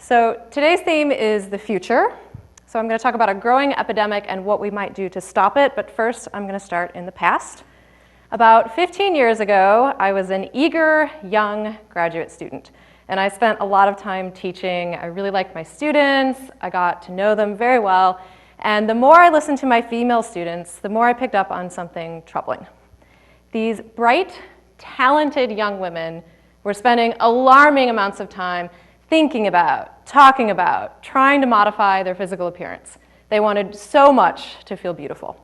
So today's theme is the future. So I'm going to talk about a growing epidemic and what we might do to stop it, but first I'm going to start in the past. About 15 years ago, I was an eager, young graduate student, and I spent a lot of time teaching. I really liked my students. I got to know them very well, and the more I listened to my female students, the more I picked up on something troubling. These bright, talented young women were spending alarming amounts of time thinking about, talking about, trying to modify their physical appearance. They wanted so much to feel beautiful.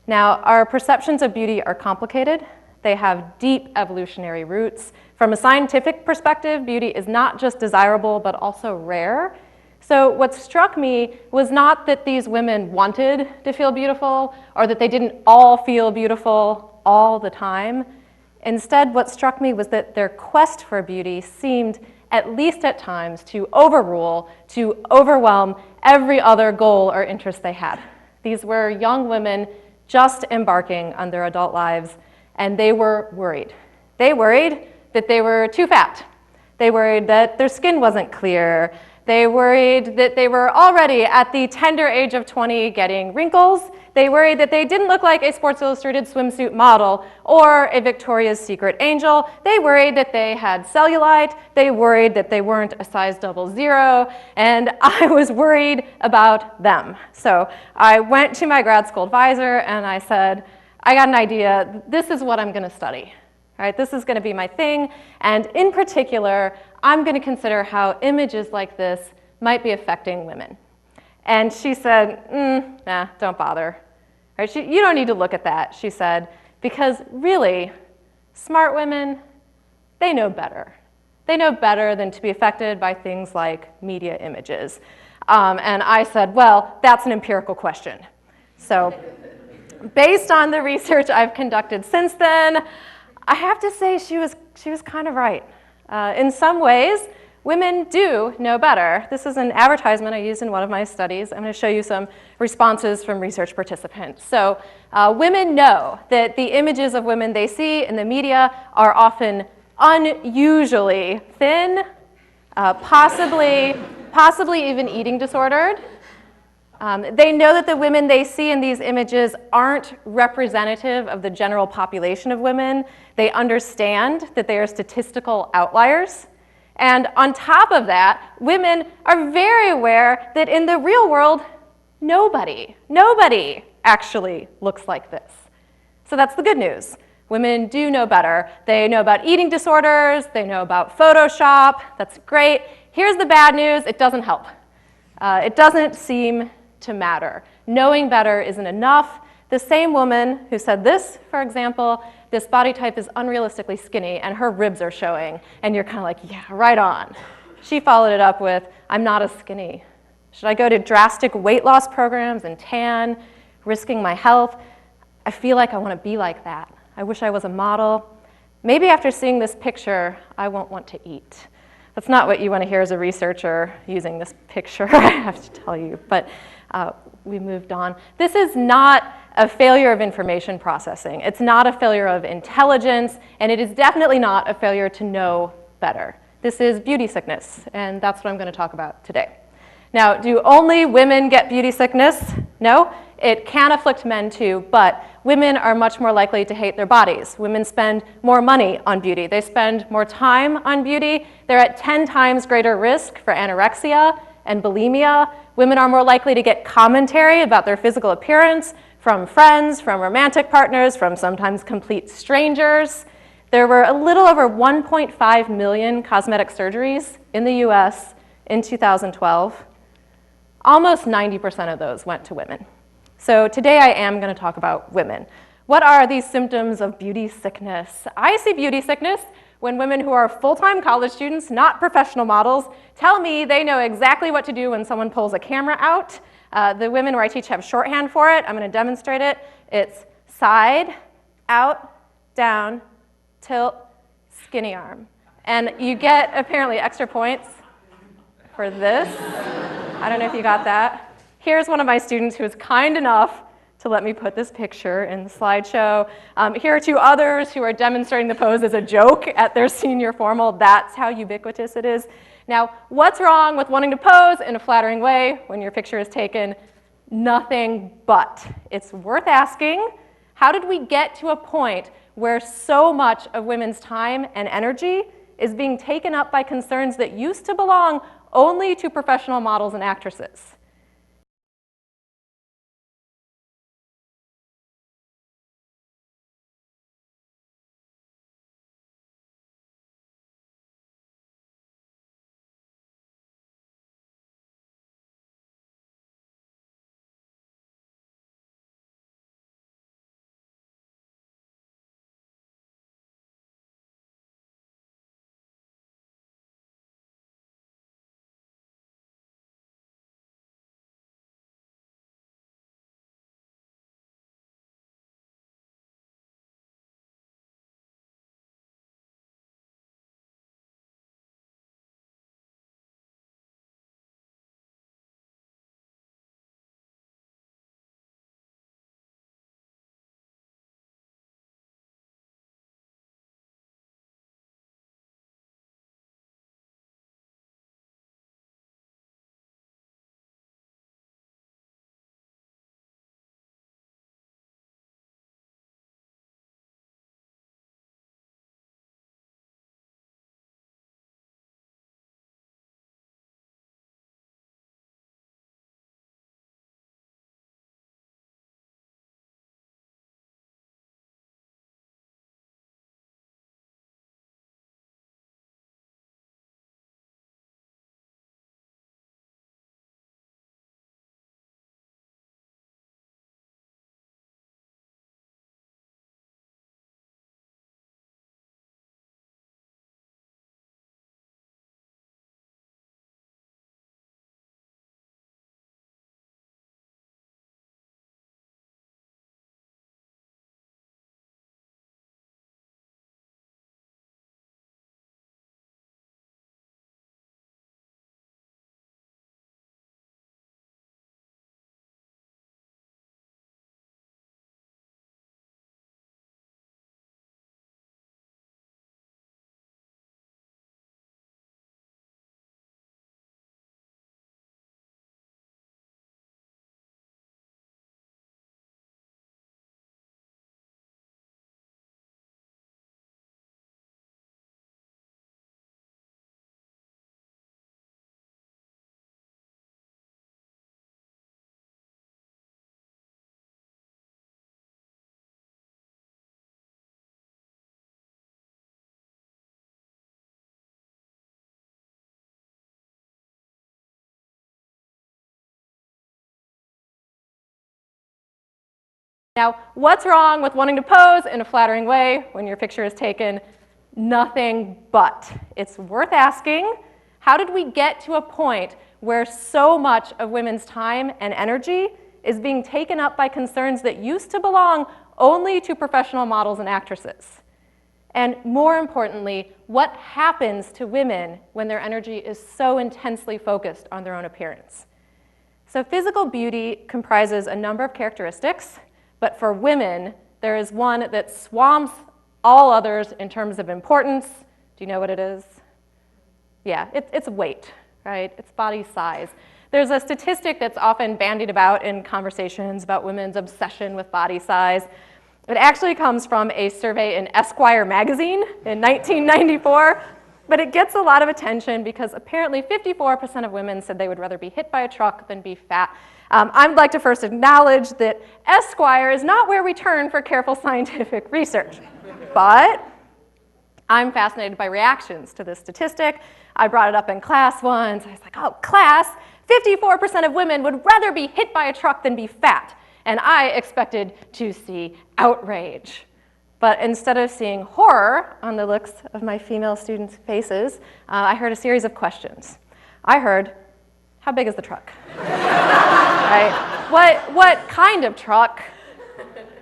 Now, our perceptions of beauty are complicated. They have deep evolutionary roots. From a scientific perspective, beauty is not just desirable, but also rare. So what struck me was not that these women wanted to feel beautiful, or that they didn't all feel beautiful all the time. Instead, what struck me was that their quest for beauty seemed, at least at times, to overrule, to overwhelm every other goal or interest they had. These were young women just embarking on their adult lives, and they were worried. They worried that they were too fat. They worried that their skin wasn't clear. They worried that they were already at the tender age of 20 getting wrinkles. They worried that they didn't look like a Sports Illustrated swimsuit model or a Victoria's Secret angel. They worried that they had cellulite. They worried that they weren't a size 00. And I was worried about them. So I went to my grad school advisor and I said, I got an idea. This is what I'm going to study. Right, this is going to be my thing, and in particular, I'm going to consider how images like this might be affecting women. And she said, nah, don't bother. Right, you don't need to look at that, she said, because really, smart women, they know better. They know better than to be affected by things like media images. And I said, well, that's an empirical question. So based on the research I've conducted since then, I have to say she was kind of right. In some ways, women do know better. This is an advertisement I used in one of my studies. I'm going to show you some responses from research participants. So women know that the images of women they see in the media are often unusually thin, possibly even eating disordered. They know that the women they see in these images aren't representative of the general population of women. They understand that they are statistical outliers. And on top of that, women are very aware that in the real world, nobody actually looks like this. So that's the good news. Women do know better. They know about eating disorders. They know about Photoshop. That's great. Here's the bad news. It doesn't help. It doesn't seem to matter. Knowing better isn't enough. The same woman who said this, for example, this body type is unrealistically skinny and her ribs are showing, and you're kind of like, yeah, right on. She followed it up with, I'm not as skinny. Should I go to drastic weight loss programs and tan, risking my health? I feel like I want to be like that. I wish I was a model. Maybe after seeing this picture, I won't want to eat. That's not what you want to hear as a researcher using this picture, I have to tell you, but we moved on. This is not a failure of information processing. It's not a failure of intelligence, and it is definitely not a failure to know better. This is beauty sickness, and that's what I'm going to talk about today. Now, do only women get beauty sickness? No, it can afflict men too, but women are much more likely to hate their bodies. Women spend more money on beauty. They spend more time on beauty. They're at 10 times greater risk for anorexia and bulimia. Women are more likely to get commentary about their physical appearance from friends, from romantic partners, from sometimes complete strangers. There were a little over 1.5 million cosmetic surgeries in the US in 2012. Almost 90% of those went to women. So today I am going to talk about women. What are these symptoms of beauty sickness? I see beauty sickness when women who are full-time college students, not professional models, tell me they know exactly what to do when someone pulls a camera out. The women where I teach have shorthand for it. I'm going to demonstrate it. It's side, out, down, tilt, skinny arm. And you get apparently extra points for this. I don't know if you got that. Here's one of my students who was kind enough to let me put this picture in the slideshow. Here are two others who are demonstrating the pose as a joke at their senior formal. That's how ubiquitous it is. Now, what's wrong with wanting to pose in a flattering way when your picture is taken? Nothing but. It's worth asking, how did we get to a point where so much of women's time and energy is being taken up by concerns that used to belong only to professional models and actresses? Now, what's wrong with wanting to pose in a flattering way when your picture is taken? Nothing but. It's worth asking, how did we get to a point where so much of women's time and energy is being taken up by concerns that used to belong only to professional models and actresses? And more importantly, what happens to women when their energy is so intensely focused on their own appearance? So physical beauty comprises a number of characteristics, but for women, there is one that swamps all others in terms of importance. Do you know what it is? Yeah, it's weight, right? It's body size. There's a statistic that's often bandied about in conversations about women's obsession with body size. It actually comes from a survey in Esquire magazine in 1994, but it gets a lot of attention because apparently 54% of women said they would rather be hit by a truck than be fat. I'd like to first acknowledge that Esquire is not where we turn for careful scientific research, but I'm fascinated by reactions to this statistic. I brought it up in class once. I was like, oh, class, 54% of women would rather be hit by a truck than be fat. And I expected to see outrage. But instead of seeing horror on the looks of my female students' faces, I heard a series of questions. I heard, how big is the truck? Right? What kind of truck?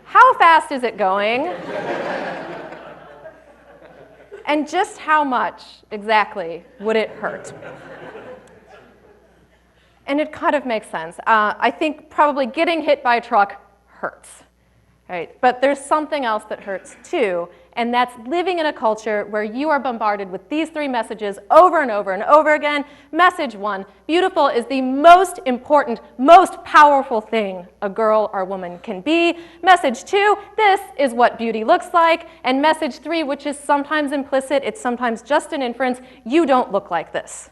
How fast is it going? And just how much exactly would it hurt? And it kind of makes sense. I think probably getting hit by a truck hurts, right? But there's something else that hurts too, And that's living in a culture where you are bombarded with these three messages over and over and over again. Message one, beautiful is the most important, most powerful thing a girl or woman can be. Message two, this is what beauty looks like. And message three, which is sometimes implicit, it's sometimes just an inference, you don't look like this.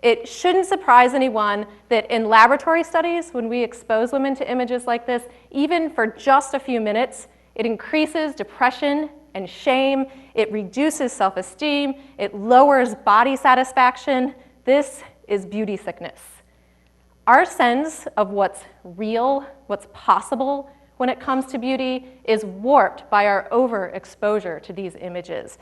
It shouldn't surprise anyone that in laboratory studies, when we expose women to images like this, even for just a few minutes, it increases depression and shame, it reduces self-esteem, it lowers body satisfaction. This is beauty sickness. Our sense of what's real, what's possible when it comes to beauty is warped by our overexposure to these images.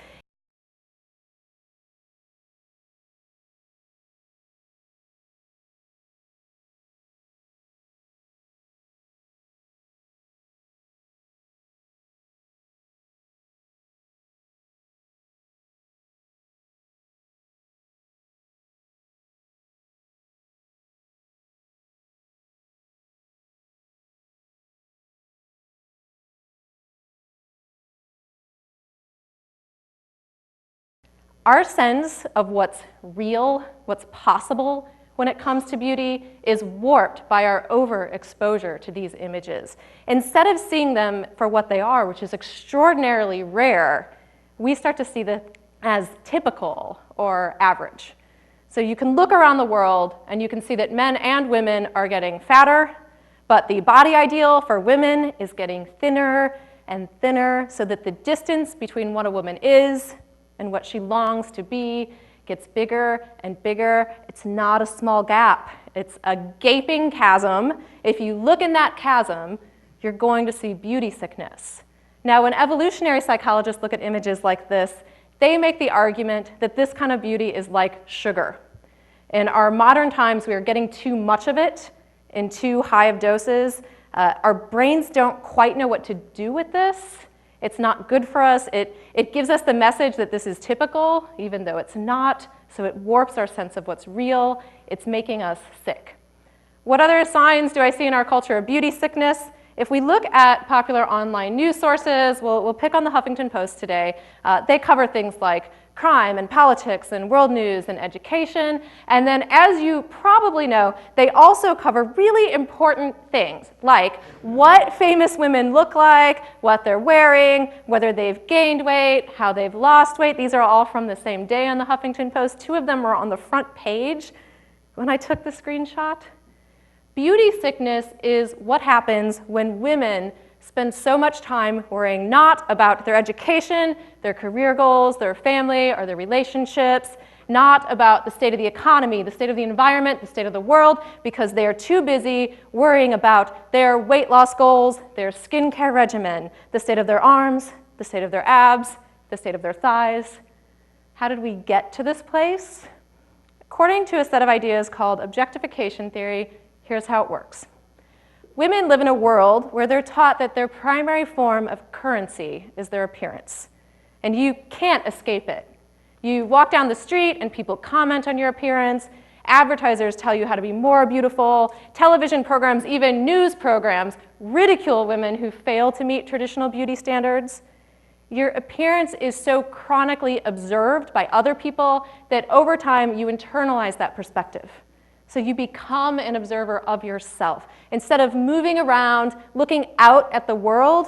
Our sense of what's real, what's possible when it comes to beauty is warped by our overexposure to these images. Instead of seeing them for what they are, which is extraordinarily rare, we start to see them as typical or average. So you can look around the world and you can see that men and women are getting fatter, but the body ideal for women is getting thinner and thinner, so that the distance between what a woman is and what she longs to be gets bigger and bigger. It's not a small gap. It's a gaping chasm. If you look in that chasm, you're going to see beauty sickness. Now, when evolutionary psychologists look at images like this, they make the argument that this kind of beauty is like sugar. In our modern times, we are getting too much of it in too high of doses. Our brains don't quite know what to do with this. It's not good for us. It gives us the message that this is typical, even though it's not. So it warps our sense of what's real. It's making us sick. What other signs do I see in our culture of beauty sickness? If we look at popular online news sources, we'll pick on the Huffington Post today. They cover things like crime and politics and world news and education. And then, as you probably know, they also cover really important things like what famous women look like, what they're wearing, whether they've gained weight, how they've lost weight. These are all from the same day on the Huffington Post. Two of them were on the front page when I took the screenshot. Beauty sickness is what happens when women spend so much time worrying not about their education, their career goals, their family, or their relationships, not about the state of the economy, the state of the environment, the state of the world, because they are too busy worrying about their weight loss goals, their skincare regimen, the state of their arms, the state of their abs, the state of their thighs. How did we get to this place? According to a set of ideas called Objectification Theory, here's how it works. Women live in a world where they're taught that their primary form of currency is their appearance. And you can't escape it. You walk down the street and people comment on your appearance. Advertisers tell you how to be more beautiful. Television programs, even news programs, ridicule women who fail to meet traditional beauty standards. Your appearance is so chronically observed by other people that over time you internalize that perspective. So you become an observer of yourself. Instead of moving around, looking out at the world,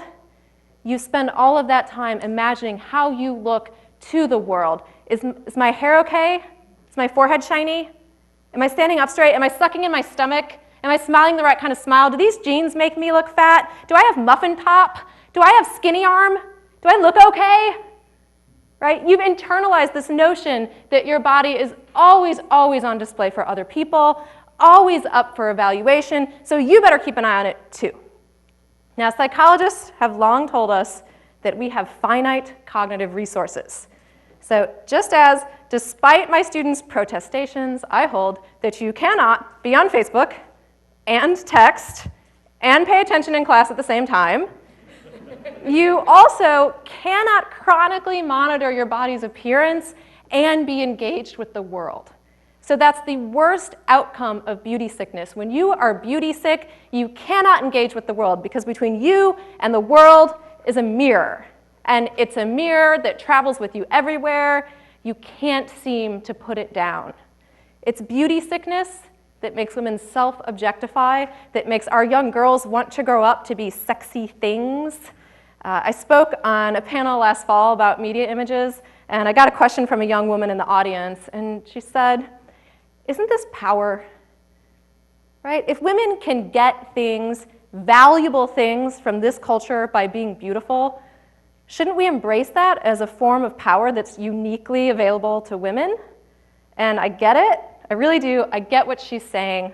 you spend all of that time imagining how you look to the world. Is my hair okay? Is my forehead shiny? Am I standing up straight? Am I sucking in my stomach? Am I smiling the right kind of smile? Do these jeans make me look fat? Do I have muffin top? Do I have skinny arm? Do I look okay? Right? You've internalized this notion that your body is always on display for other people, always up for evaluation, so you better keep an eye on it too. Now, psychologists have long told us that we have finite cognitive resources. So just as, despite my students' protestations, I hold that you cannot be on Facebook and text and pay attention in class at the same time, you also cannot chronically monitor your body's appearance and be engaged with the world. So that's the worst outcome of beauty sickness. When you are beauty sick, you cannot engage with the world because between you and the world is a mirror. and it's a mirror that travels with you everywhere. You can't seem to put it down. It's beauty sickness that makes women self-objectify, that makes our young girls want to grow up to be sexy things. I spoke on a panel last fall about media images, and I got a question from a young woman in the audience, and she said, "Isn't this power?" Right? If women can get things, valuable things from this culture by being beautiful, shouldn't we embrace that as a form of power that's uniquely available to women? And I get it. I really do. I get what she's saying.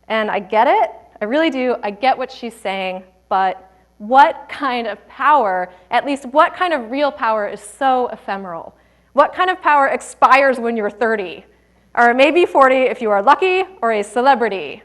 And I get it. I really do. I get what she's saying. But what kind of power, at least what kind of real power, is so ephemeral? What kind of power expires when you're 30? Or maybe 40 if you are lucky, or a celebrity?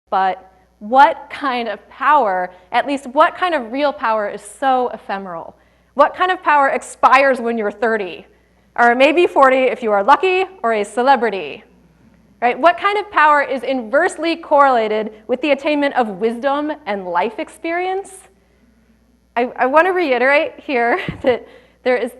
But what kind of power, at least what kind of real power, is so ephemeral? What kind of power expires when you're 30? Or maybe 40 if you are lucky, or a celebrity? Right? What kind of power is inversely correlated with the attainment of wisdom and life experience? I want to reiterate here that there is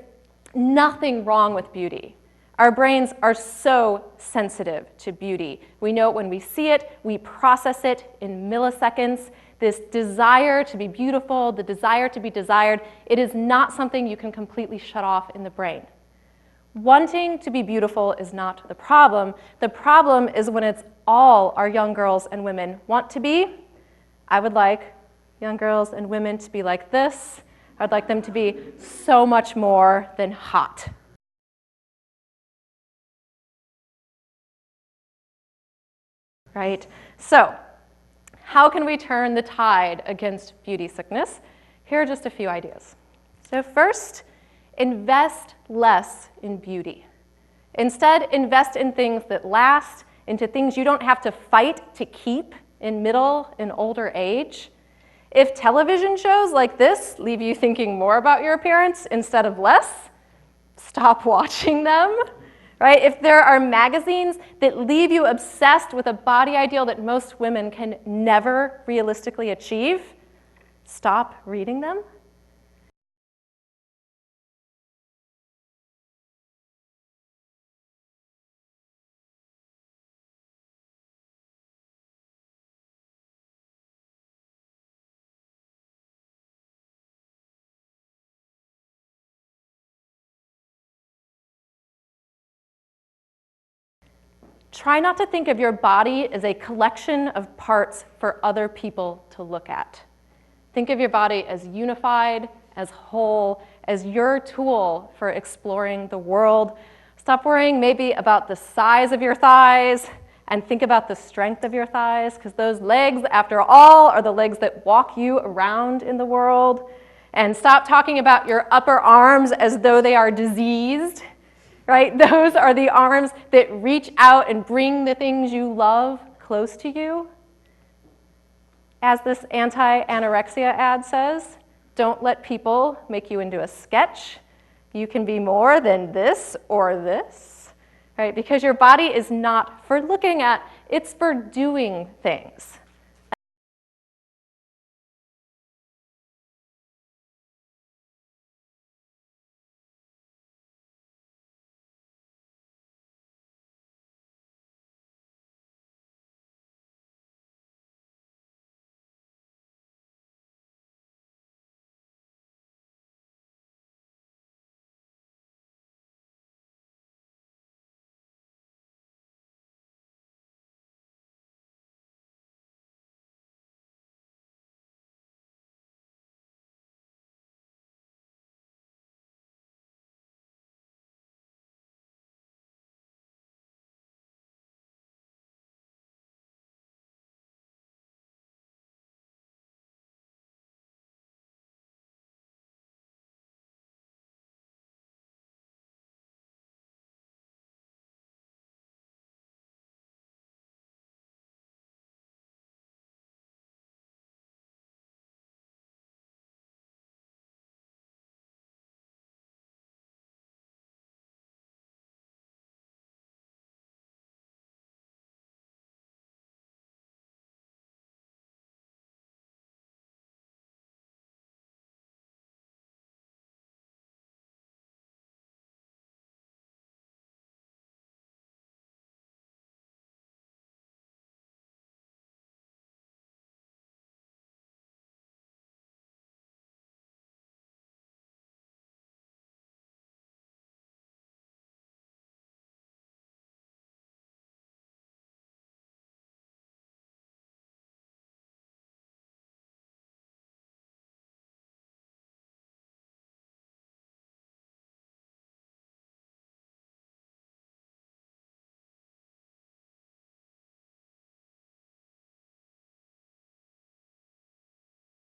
nothing wrong with beauty. Our brains are so sensitive to beauty. We know it when we see it, we process it in milliseconds. This desire to be beautiful, the desire to be desired, it is not something you can completely shut off in the brain. Wanting to be beautiful is not the problem. The problem is when it's all our young girls and women want to be. I would like young girls and women to be like this. I'd like them to be so much more than hot. Right? So, how can we turn the tide against beauty sickness? Here are just a few ideas. So first, invest less in beauty. Instead, invest in things that last, into things you don't have to fight to keep in middle and older age. If television shows like this leave you thinking more about your appearance instead of less, stop watching them. Right? If there are magazines that leave you obsessed with a body ideal that most women can never realistically achieve, stop reading them. Try not to think of your body as a collection of parts for other people to look at. Think of your body as unified, as whole, as your tool for exploring the world. Stop worrying maybe about the size of your thighs and think about the strength of your thighs, because those legs, after all, are the legs that walk you around in the world. And stop talking about your upper arms as though they are diseased. Right? Those are the arms that reach out and bring the things you love close to you. As this anti-anorexia ad says, don't let people make you into a sketch. You can be more than this or this, right? Because your body is not for looking at, it's for doing things.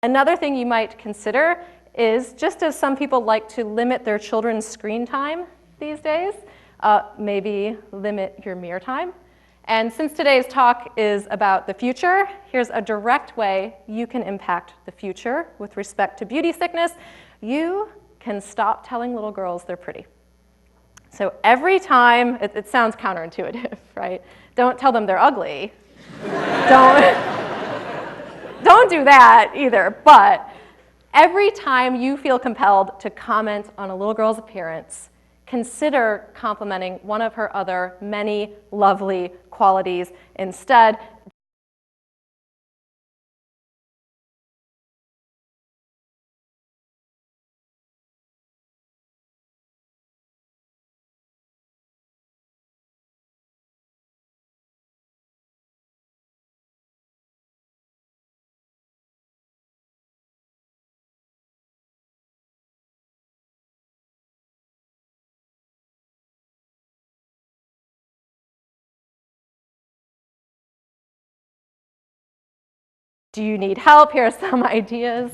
Another thing you might consider is, just as some people like to limit their children's screen time these days, maybe limit your mirror time. And since today's talk is about the future, here's a direct way you can impact the future with respect to beauty sickness. You can stop telling little girls they're pretty. So every time, it sounds counterintuitive, right? Don't tell them they're ugly. Don't do that either. But every time you feel compelled to comment on a little girl's appearance, consider complimenting one of her other many lovely qualities instead. Do you need help? Here are some ideas,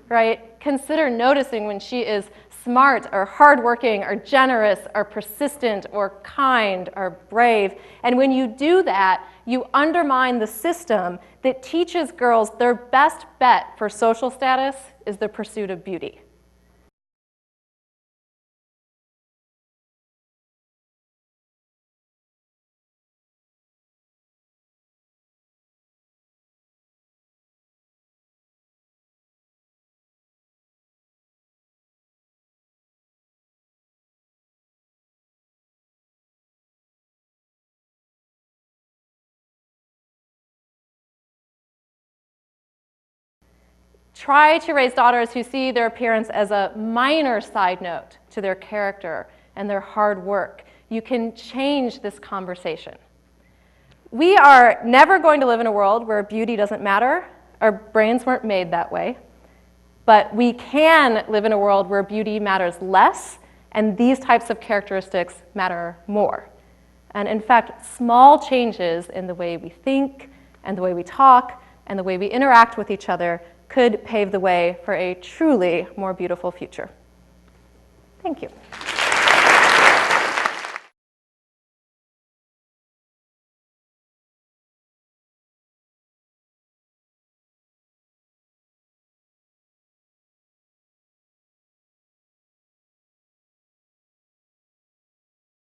right? Consider noticing when she is smart or hardworking or generous or persistent or kind or brave. And when you do that, you undermine the system that teaches girls their best bet for social status is the pursuit of beauty. Try to raise daughters who see their appearance as a minor side note to their character and their hard work. You can change this conversation. We are never going to live in a world where beauty doesn't matter. Our brains weren't made that way. But we can live in a world where beauty matters less, and these types of characteristics matter more. And in fact, small changes in the way we think and the way we talk and the way we interact with each other could pave the way for a truly more beautiful future. Thank you.